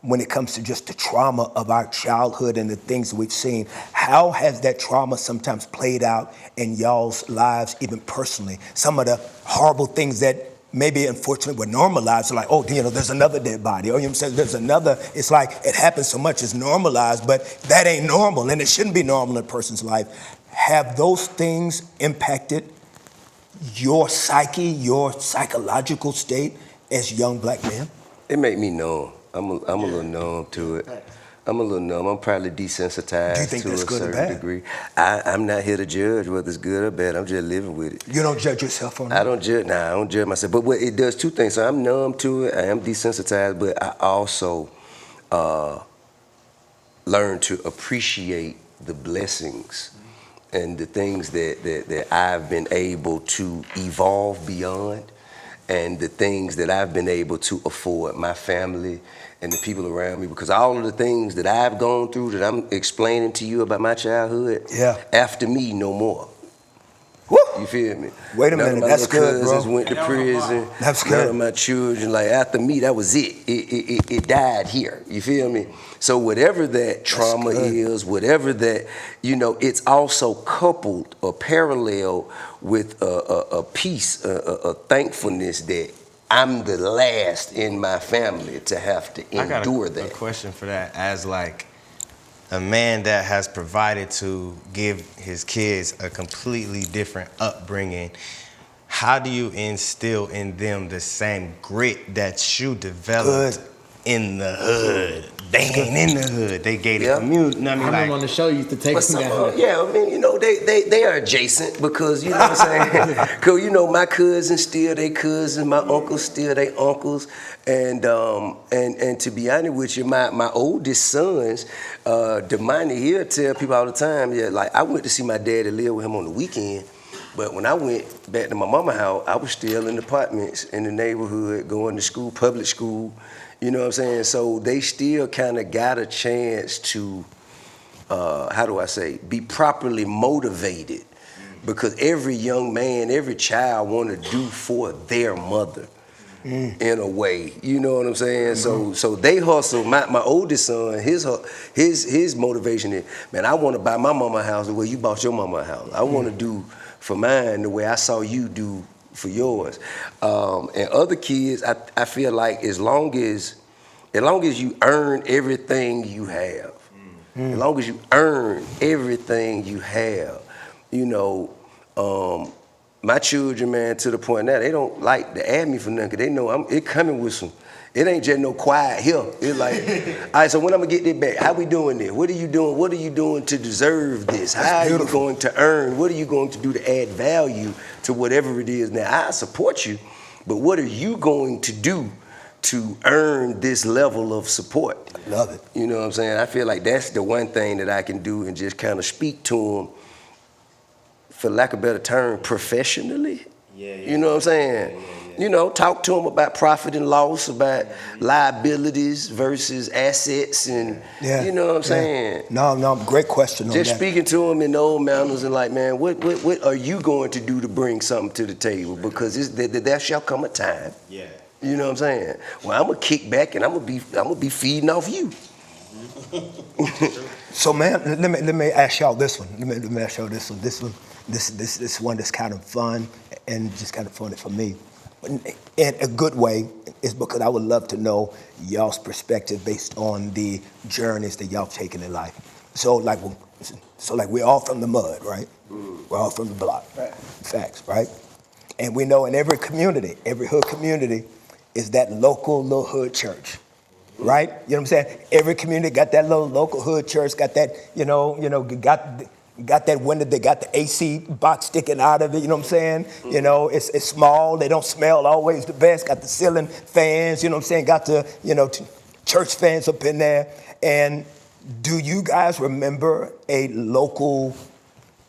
when it comes to just the trauma of our childhood and the things we've seen? How has that trauma sometimes played out in y'all's lives, even personally? Some of the horrible things that maybe unfortunately were normalized, like, there's another dead body. Or, there's another, it's like it happens so much, it's normalized, but that ain't normal, and it shouldn't be normal in a person's life. Have those things impacted your psyche, your psychological state as young black men? It made me numb. I'm a little numb to it. I'm a little numb. I'm probably desensitized Do you think to that's a good or certain bad? degree. I'm not here to judge whether it's good or bad. I'm just living with it. You don't judge yourself on it? I don't judge myself. But what it does two things. So I'm numb to it. I am desensitized, but I also learn to appreciate the blessings and the things that I've been able to evolve beyond, and the things that I've been able to afford my family and the people around me, because all of the things that I've gone through that I'm explaining to you about my childhood, after me, no more. Woo! You feel me? Wait a minute, that's good, bro. Cousins went to prison. That's good. None of my children, like after me, that was it. It died here. You feel me? So whatever that trauma is, whatever that, it's also coupled or parallel with a peace, a thankfulness that I'm the last in my family to have to endure that. I got a question for that. As like a man that has provided to give his kids a completely different upbringing, how do you instill in them the same grit that you developed in the hood? They ain't in the hood. They gated community. I remember on the show you used to take them down. Yeah, I mean, they are adjacent because, you know what I'm saying? Because, my cousins still they cousins, my uncles still they uncles. And to be honest with you, my oldest sons, Damani, he'll tell people all the time, like I went to see my daddy live with him on the weekend. But when I went back to my mama's house, I was still in apartments in the neighborhood, going to school, public school. You know what I'm saying? So they still kind of got a chance to, be properly motivated. Because every young man, every child want to do for their mother in a way. You know what I'm saying? So they hustle. My oldest son, his motivation is, man, I want to buy my mama a house the way you bought your mama a house. I want to do for mine the way I saw you do for yours. And other kids, I feel like as long as you earn everything you have, as long as you earn everything you have, my children, man, to the point now, they don't like to ask me for nothing, 'cause they know it coming with some. It ain't just no quiet here. It's like, all right, so when I'm gonna get this back? How we doing this? What are you doing? What are you doing to deserve this? How are you going to earn? What are you going to do to add value to whatever it is? Now, I support you, but what are you going to do to earn this level of support? I love it. You know what I'm saying? I feel like that's the one thing that I can do and just kind of speak to them, for lack of a better term, professionally. You know what I'm saying? Talk to them about profit and loss, about liabilities versus assets, and you know what I'm saying? No, great question on Just that. speaking to them in the old manners and like, man, what are you going to do to bring something to the table? Because there shall come a time. You know what I'm saying? Well, I'm gonna kick back and I'm gonna be feeding off you. So, man, let me ask y'all this one. Let me ask y'all this one. This one that's kind of fun and just kind of funny for me. In a good way, is because I would love to know y'all's perspective based on the journeys that y'all taken in life. So like we're all from the mud, right? We're all from the block. Right. Facts, right? And we know in every community, every hood community, is that local little hood church, right? You know what I'm saying? Every community got that little local hood church, got that, got that window, they got the AC box sticking out of it, you know what I'm saying? You know, it's small, they don't smell always the best, got the ceiling fans, you know what I'm saying? Got the, church fans up in there. And do you guys remember a local,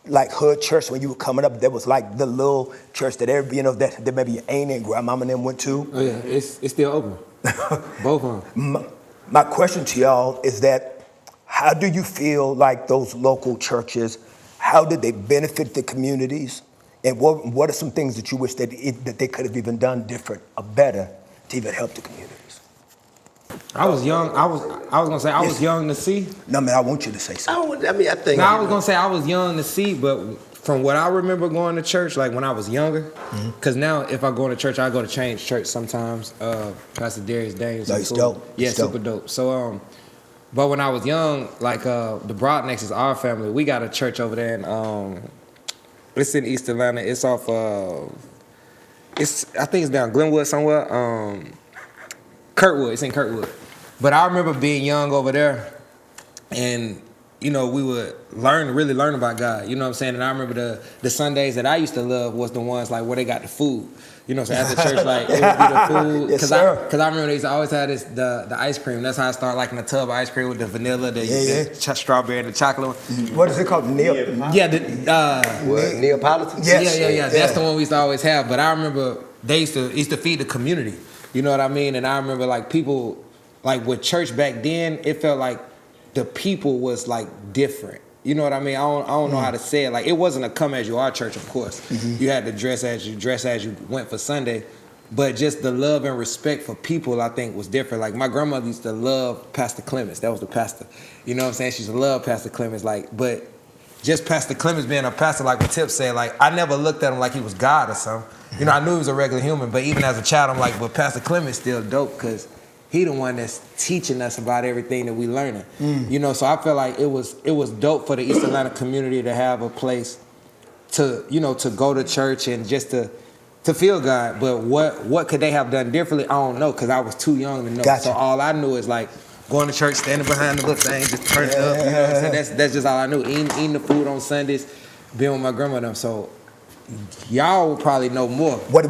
like, hood church when you were coming up that was like the little church that that maybe your auntie and grandmama and them went to? Oh yeah, it's still open. Both of them. My question to y'all is that, how do you feel like those local churches, how did they benefit the communities? And what are some things that you wish that they could have even done different or better to even help the communities? I was young. I was gonna say I was young to see. No, man, I want you to say something. I think. No, I was gonna say I was young to see, but from what I remember going to church, like when I was younger, because now if I go to church, I go to change church sometimes. Pastor Darius Dane. No, it's dope. Yeah, it's super dope. So, but when I was young, like the Broadnecks is our family. We got a church over there, and it's in East Atlanta. It's off. I think it's down Glenwood somewhere. Kirkwood. It's in Kirkwood. But I remember being young over there, and we would really learn about God. You know what I'm saying? And I remember the Sundays that I used to love was the ones like where they got the food. You know, so after church, like it would be the food. Yes, Cause I remember they used to always have the ice cream. That's how I started liking the tub of ice cream with the vanilla, the strawberry, and the chocolate one. What is it called? Yeah, Neapolitan? Yes. Yeah. That's the one we used to always have. But I remember they used to feed the community. You know what I mean? And I remember like people, like with church back then, it felt like the people was like different. You know what I mean? I don't know how to say it. Like it wasn't a come as you are church, of course. You had to dress as you went for Sunday. But just the love and respect for people, I think, was different. Like my grandmother used to love Pastor Clemens. That was the pastor. You know what I'm saying? She used to love Pastor Clemens. Like, but just Pastor Clemens being a pastor, like what Tip said, like I never looked at him like he was God or something. You know, I knew he was a regular human, but even as a child, I'm like, but Pastor Clemens still dope because he the one that's teaching us about everything that we learning. You know, so I feel like it was dope for the East Atlanta community to have a place to go to church and just to feel God. But what could they have done differently? I don't know, because I was too young to know. Gotcha. So all I knew is like going to church, standing behind the little thing, just turn it up. You know what I'm saying? That's just all I knew. Eating the food on Sundays, being with my grandmother. So y'all will probably know more. What? I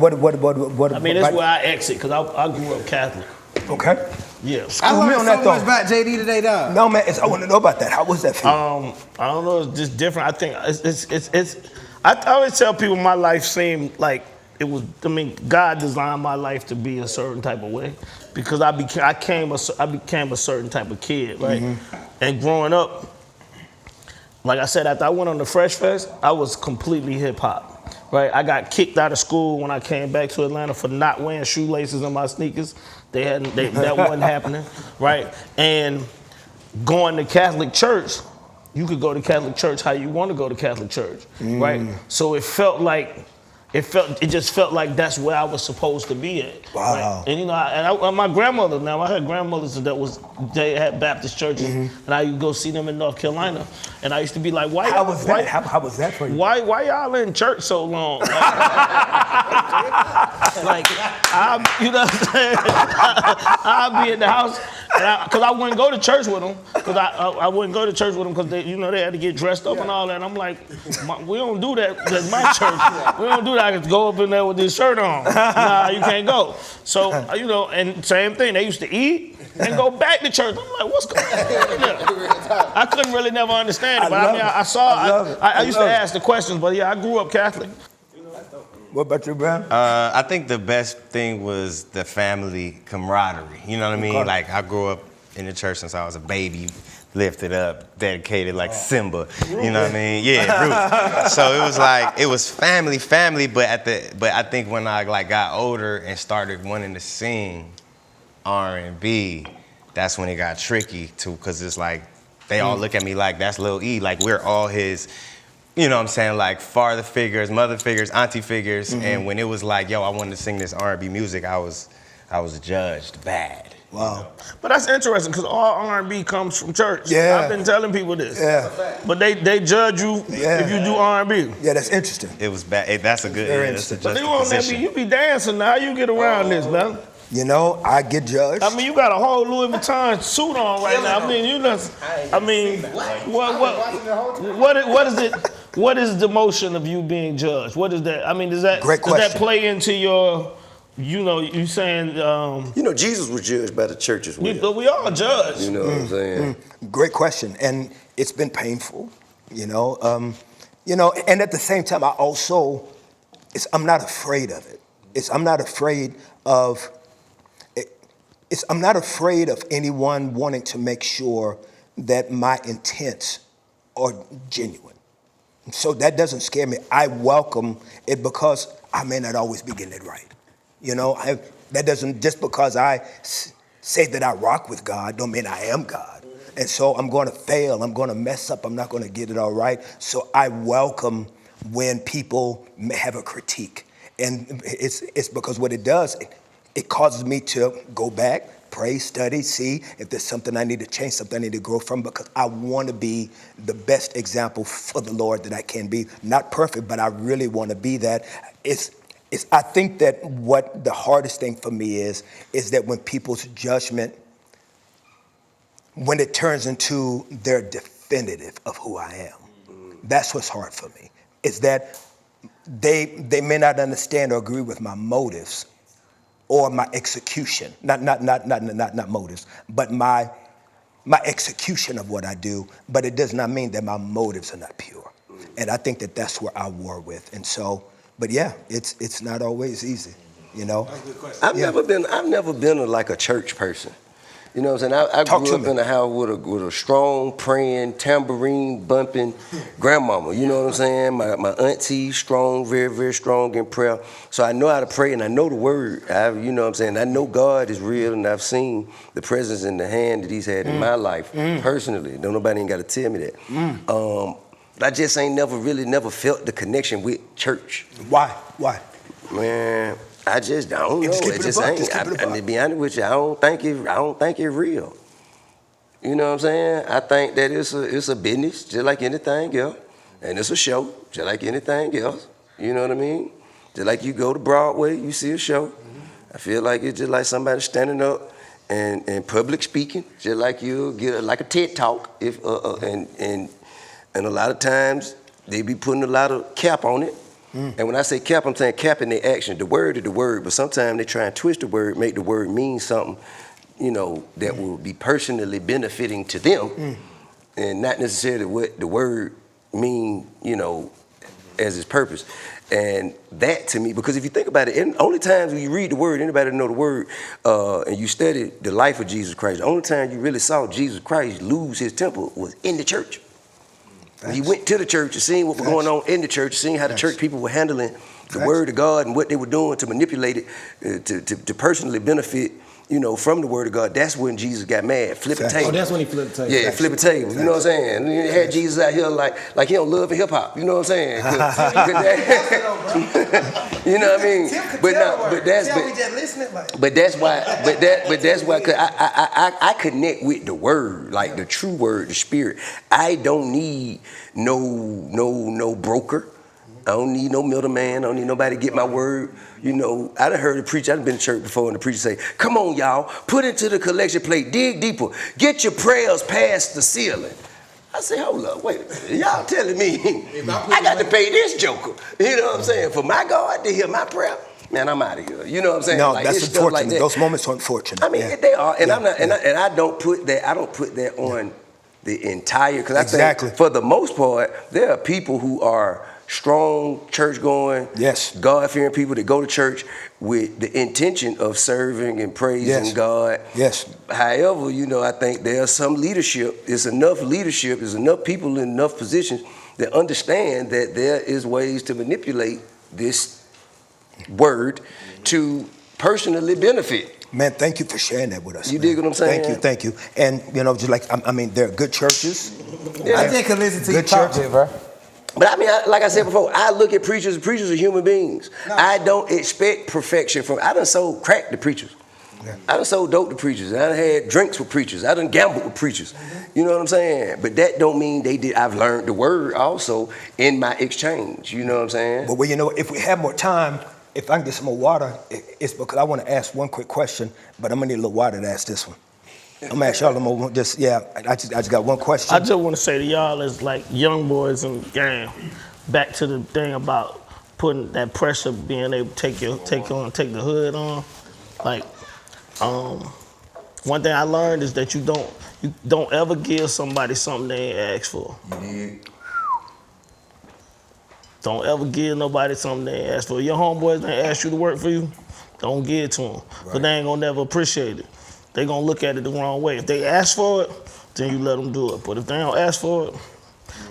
mean, that's where I exit, because I grew up Catholic. Okay. Yeah. I School me learned on so that, though. much about JD today, dog. No, man, I want to know about that. How was that for you? I don't know. It's just different. I think it's. I always tell people my life seemed like it was. I mean, God designed my life to be a certain type of way because I became a certain type of kid, right? And growing up, like I said, after I went on the Fresh Fest, I was completely hip hop. Right, I got kicked out of school when I came back to Atlanta for not wearing shoelaces in my sneakers. That wasn't happening, right? And going to Catholic church, you could go to Catholic church how you want to go to Catholic church, right? So it just felt like that's where I was supposed to be at. Wow. Right? And my grandmother, now I had grandmothers they had Baptist churches, and I used to go see them in North Carolina, and I used to be like, why? How was that? How was that for you? Why y'all in church so long? Like, you know what I'm saying? I'll be in the house, because I wouldn't go to church with them, because I wouldn't go to church with them because they had to get dressed up and all that. And I'm like, we don't do that at my church. We don't do that. I can go up in there with this shirt on. Nah, you can't go. So, and same thing. They used to eat and go back to church. I'm like, what's going on? I couldn't really never understand it, but I used to ask the questions, but yeah, I grew up Catholic. What about you, Brown? I think the best thing was the family camaraderie. You know what I mean? Like, I grew up in the church since I was a baby, lifted up, dedicated like Simba. You know what I mean? Yeah, Ruth. So it was family, but I think when I got older and started wanting to sing R&B, that's when it got tricky too, because it's like they all look at me like that's Lil E, like we're all his, you know what I'm saying, like father figures, mother figures, auntie figures. And when it was like, yo, I wanted to sing this R&B music, I was judged bad. Wow. You know? But that's interesting because all R&B comes from church. Yeah. I've been telling people this. Yeah. But they judge you if you do R&B. Yeah, that's interesting. It was bad. That's a good. Very That's a interesting. But they won't let me. You be dancing now. How you get around this, man? You know, I get judged. I mean, you got a whole Louis Vuitton suit on right now. I mean, you just. I mean, what is it? What is the motion of you being judged? What is that? I mean, does that play into your? You know, you saying. You know, Jesus was judged by the church as well. We all judged. You know what I'm saying? Great question, and it's been painful. You know, and at the same time, I'm not afraid of it. I'm not afraid of. I'm not afraid of anyone wanting to make sure that my intents are genuine. So that doesn't scare me. I welcome it because I may not always be getting it right. You know, that doesn't, just because I say that I rock with God don't mean I am God. And so I'm going to fail. I'm going to mess up. I'm not going to get it all right. So I welcome when people have a critique. And it's because what it does, it causes me to go back, pray, study, see if there's something I need to change, something I need to grow from, because I want to be the best example for the Lord that I can be. Not perfect, but I really want to be that. I think that what the hardest thing for me is that when people's judgment, when it turns into their definitive of who I am, that's what's hard for me. Is that they may not understand or agree with my motives or my execution, not motives, but my execution of what I do, but it does not mean that my motives are not pure. And I think that that's where I war with. And so, but yeah, it's not always easy, you know? That's a good question. I've never been like a church person. You know what I'm saying? I grew up in a house with a strong, praying, tambourine bumping grandmama. You know what I'm saying? My auntie, strong, very, very strong in prayer. So I know how to pray and I know the word. You know what I'm saying? I know God is real and I've seen the presence in the hand that he's had in my life personally. Don't nobody ain't got to tell me that. I just ain't never felt the connection with church. Why? Man, I don't know. It just ain't. And to be honest with you, I don't think it real. You know what I'm saying? I think that it's a business just like anything else, and it's a show just like anything else. You know what I mean? Just like you go to Broadway, you see a show. I feel like it's just like somebody standing up and public speaking, just like you get like a TED talk. And a lot of times they be putting a lot of cap on it. And when I say cap, I'm saying cap in their action. The word is the word, but sometimes they try and twist the word, make the word mean something, you know, that will be personally benefiting to them, and not necessarily what the word mean, you know, as its purpose. And that to me, because if you think about it, only times when you read the word, anybody know the word, and you study the life of Jesus Christ, the only time you really saw Jesus Christ lose his temper was in the church. He went to the church and seen what was going on in the church, seeing how the church people were handling the word of God and what they were doing to manipulate it, to personally benefit, you know, from the word of God. That's when Jesus got mad, flip a table. Oh, that's when he flipped the table. Yeah, flip a table. You know what I'm saying? And he had Jesus out here like he don't love hip hop. You know what I'm saying? You know what I mean? But that's why. Cause I connect with the word, like the true word, the spirit. I don't need no broker. I don't need no middleman. I don't need nobody to get my word. You know, I done heard a preacher, I done been to church before, and the preacher say, come on, y'all, put into the collection plate, dig deeper, get your prayers past the ceiling. I say, hold up, wait a minute. Y'all telling me I got to pay this joker, you know what I'm saying, for my God to hear my prayer? Man, I'm out of here. You know what I'm saying? No, like, that's unfortunate. Like that. Those moments are unfortunate. I mean, they are, and I'm not, and I don't put that on the entire, because I think for the most part, there are people who are strong, church-going, God-fearing people that go to church with the intention of serving and praising God. However, you know, I think there's some leadership. There's enough people in enough positions that understand that there is ways to manipulate this word to personally benefit. Man, thank you for sharing that with us. You man. dig what I'm saying? Thank you. And, you know, just like, I mean, there are good churches. I just could listen to you talk, bro. But I mean, like I said before, I look at preachers are human beings. I don't expect perfection from, I done sold crack to preachers. Yeah. I done sold dope to preachers. I done had drinks with preachers. I done gambled with preachers. You know what I'm saying? But that don't mean they did. I've learned the word also in my exchange. You know what I'm saying? But well, you know, if we have more time, if I can get some more water, it's because I want to ask one quick question, but I'm gonna need a little water to ask this one. I'm gonna ask y'all more. I just got one question. I just want to say to y'all as like young boys in the game, back to the thing about putting that pressure, being able to take the hood on. Like, one thing I learned is that you don't ever give somebody something they ain't asked for. Don't ever give nobody something they ain't asked for. Your homeboys ain't asked you to work for you, don't give it to them. Right. But they ain't gonna never appreciate it. They gonna look at it the wrong way. If they ask for it, then you let them do it. But if they don't ask for it,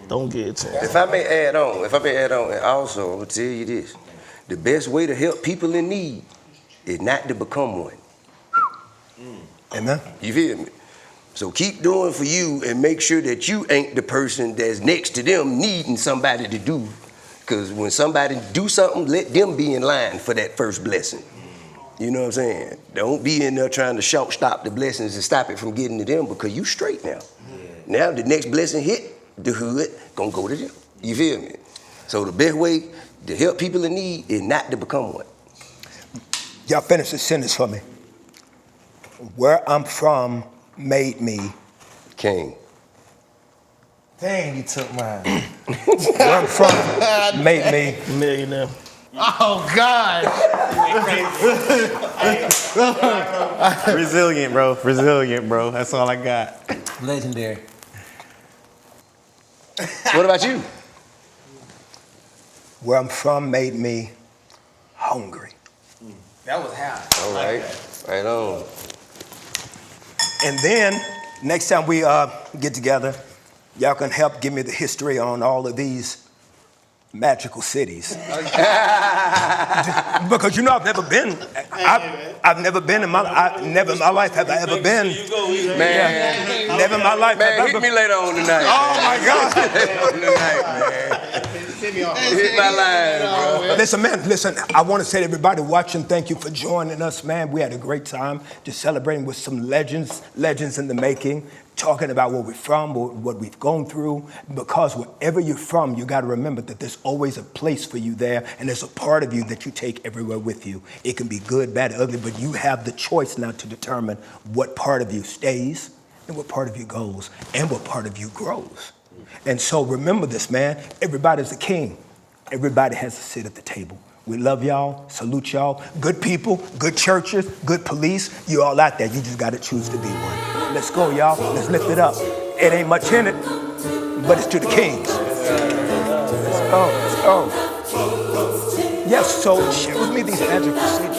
don't give it to them. If I may add on, and also I'm gonna tell you this: the best way to help people in need is not to become one. Amen. You feel me? So keep doing for you and make sure that you ain't the person that's next to them needing somebody to do. Because when somebody do something, let them be in line for that first blessing. You know what I'm saying? Don't be in there trying to short stop the blessings and stop it from getting to them because you straight now. Now the next blessing hit the hood, gonna go to them. You feel me? So the best way to help people in need is not to become one. Y'all finish this sentence for me. Where I'm from made me king. Dang, you took mine. Where I'm from made me millionaire. Oh God! Resilient, bro. That's all I got. Legendary. What about you? Where I'm from made me hungry. That was how. All right, right on. And then next time we get together, y'all can help give me the history on all of these magical cities. Because you know I've never been. I've never been in my life have I ever been. Man, never in my life. Man, hit me later on tonight. Oh my God. Hit my line, bro. Listen, I want to say to everybody watching, thank you for joining us, man. We had a great time just celebrating with some legends in the making, talking about where we're from, what we've gone through. Because wherever you're from, you got to remember that there's always a place for you there, and there's a part of you that you take everywhere with you. It can be good, bad, ugly, but you have the choice now to determine what part of you stays and what part of you goes and what part of you grows. And so remember this, man. Everybody's a king. Everybody has a seat at the table. We love y'all, salute y'all. Good people, good churches, good police. You all out there. You just got to choose to be one. Let's go, y'all. Let's lift it up. It ain't much in it, but it's to the kings. Let's go. Yes, so share with me these magical cities.